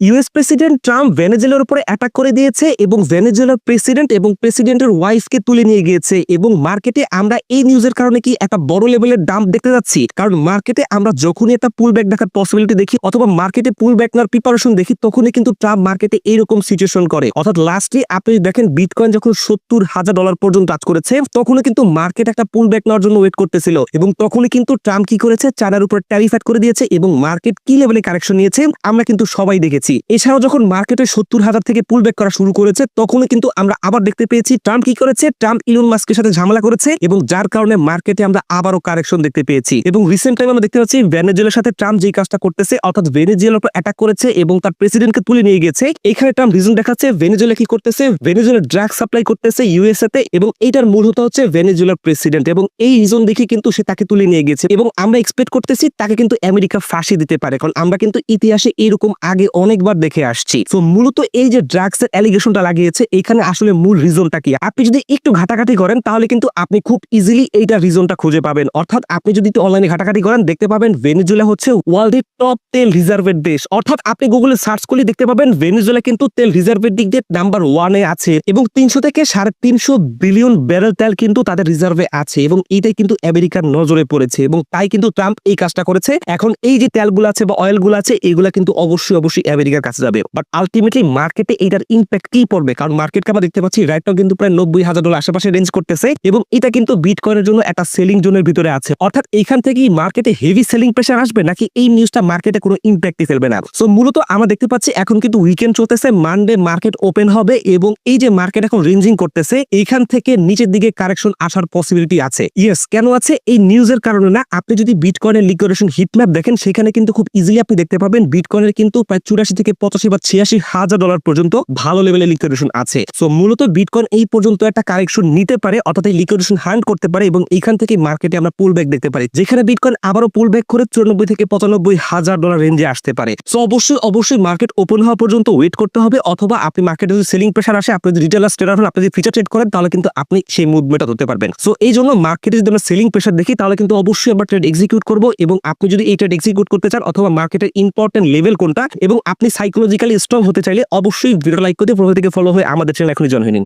US president Trump ভেনেজুয়েলার উপরে attack করে দিয়েছে এবং ভেনেজুয়েলার প্রেসিডেন্ট এবং প্রেসিডেন্টের ওয়াইফকে তুলে নিয়ে গিয়েছে এবং মার্কেটে আমরা এই নিউজের কারণে কি একটা বড় লেভেলের ডাম্প দেখতে যাচ্ছি। কারণ মার্কেটে আমরা যখনই একটা পুল ব্যাক দেখার পসিবিলিটি দেখি অথবা মার্কেটে পুল ব্যাক নেওয়ার প্রিপারেশন দেখি তখনই কিন্তু ট্রাম্প মার্কেটে এইরকম সিচুয়েশন করে। অর্থাৎ লাস্টলি আপনি দেখেন বিটকয়েন যখন $70,000 পর্যন্ত টাচ করেছে তখনই কিন্তু মার্কেট একটা পুল ব্যাক নেওয়ার জন্য ওয়েট করতেছিল এবং তখনই কিন্তু ট্রাম্প কি করেছে, চায়নার উপর ট্যারিফ অ্যাড করে দিয়েছে এবং মার্কেট কি লেভেলে কারেকশন নিয়েছে আমরা কিন্তু সবাই দেখেছি। এছাড়াও যখন মার্কেটে 70,000 থেকে পুল ব্যাক করা শুরু করেছে তখনই কিন্তু আমরা আবার দেখতে পেয়েছি ট্রাম্প কি করেছে, ট্রাম্প ইলন মাস্কের সাথে ঝামেলা করেছে এবং যার কারণে মার্কেটে আমরা আবারও কারেকশন দেখতে পেয়েছি। এবং রিসেন্ট টাইম আমরা দেখতে পাচ্ছি ভেনেজুয়েলার সাথে ট্রাম্প যে কাজটা করতেছে অর্থাৎ ভেনেজুয়েলার উপর অ্যাটাক করেছে এবং তার প্রেসিডেন্টকে তুলে নিয়ে গেছে। এখানে ট্রাম্প রিজন দেখাচ্ছে ভেনেজুয়েলা কি করতেছে, ভেনেজুয়েলা ড্রাগ সাপ্লাই করতেছে ইউএসএ তে এবং এইটার মূল হতো হচ্ছে ভেনেজুয়েলার প্রেসিডেন্ট এবং এই রিজন দেখে কিন্তু সে তাকে তুলে নিয়ে গেছে এবং আমরা এক্সপেক্ট করতেছি তাকে কিন্তু আমেরিকা ফাঁসি দিতে পারে, কারণ আমরা কিন্তু ইতিহাসে এরকম আগে অনেকবার দেখে আসছি। তো মূলত এই যে ড্রাগস এর অ্যালিগেশনটা লাগিয়েছে এখানে আসলে মূল রিজনটা কি, আপনি যদি একটু ঘাটাঘাটি করেন তাহলে কিন্তু আপনি খুব ইজিলি এইটা রিজনটা খুঁজে পাবেন। অর্থাৎ আপনি যদি অনলাইনে ঘাটাঘাটি করেন দেখতে পাবেন ভেনেজুয়েলা হচ্ছে ওয়ার্ল্ডের টপ তেল রিজার্ভের দেশ। অর্থাৎ আপনি গুগলে সার্চ করলে দেখতে পাবেন ভেনেজুয়েলা কিন্তু তেল রিজার্ভের দিক দিয়ে নাম্বার 1-এ আছে এবং 300 থেকে 350 বিলিয়ন ব্যারেল তেল কিন্তু তাদের রিজার্ভে আছে এবং এইটাই কিন্তু আমেরিকার নজরে পড়েছে এবং তাই কিন্তু ট্রাম্প এই কাজটা করেছে। এখন এই যে তেলগুলো আছে বা অয়েলগুলো আছে এগুলা কিন্তু অবশ্যই আমেরিকার কাছে যাবে, বাট আলটিমেটলি মার্কেটে এটার ইম্প্যাক্ট কি পড়বে, কারণ মার্কেটকে আমরা দেখতে পাচ্ছি রাইট নাও কিন্তু প্রায় $90,000 আশেপাশে রেঞ্জ করতেছে এবং এটা কিন্তু বিটকয়েনের জন্য একটা সেলিং জোনের ভিতরে আছে। অর্থাৎ এইখান থেকে মার্কেটে হেভি সেলিং প্রেসার আসবে নাকি এই নিউজটা মার্কেটে কোনো ইম্প্যাক্টই ফেলবে না। সো মূলত আমরা দেখতে পাচ্ছি এখন কিন্তু উইকেন্ড চলতেছে, মানডে মার্কেট ওপেন হবে এবং এই যে মার্কেট এখন রেঞ্জিং করতেছে এইখান থেকে নিচের দিকে কারেকশন আসার পসিবিলিটি আছে। ইয়েস, কেন আছে? এই নিউজের কারণে না। আপনি যদি বিটকয়েনের লিকুইডেশন হিটম্যাপ দেখেন সেখানে কিন্তু খুব ইজিলি আপনি দেখতে পাবেন বিটকয়েনের কিন্তু প্রায় 84 থেকে 85 বা $86,000 পর্যন্ত ভালো লেভেলের লিকুইডেশন আছে। সো মূলত বিটকয়েন এই পর্যন্ত একটা কারেকশন নিতে পারে অর্থাৎ এই লিকুইডেশন হান্ট করতে পারে এবং এইখান থেকে মার্কেটে আমরা পুল ব্যাক দেখতে পারি, যেখানে বিটকয়েন আবারও পুল ব্যাক করে $94 থেকে $95,000 রেঞ্জে আসতে পারে। সো অবশ্যই মার্কেট ওপেন হওয়া পর্যন্ত ওয়েট করতে হবে, অথবা আপনি মার্কেটে যদি সেলিং প্রেসার আসে, আপনি যদি রিটেলার ট্রেডার হন, আপনি যদি ফিচার ট্রেড করেন তাহলে কিন্তু আপনি সেই মুভমেন্টটা ধরতে পারবেন। সো এই জন্য মার্কেটে যদি আমরা সেলিং প্রেসার দেখি তাহলে কিন্তু অবশ্যই আমরা ট্রেড এক্সিকিউট করব এবং আপনি যদি এই ট্রেড এক্সিকিউট করতে চান অথবা মার্কেটের ইম্পর্টেন্ট লেভেল কোনটা এবং আপনি সাইকোলজিক্যালি স্ট্রং হতে চাইলে অবশ্যই ভিডিও লাইক করে প্রোফাইল থেকে ফলো হয়ে আমাদের চ্যানেল এখনই জয়েন হয়ে নিন।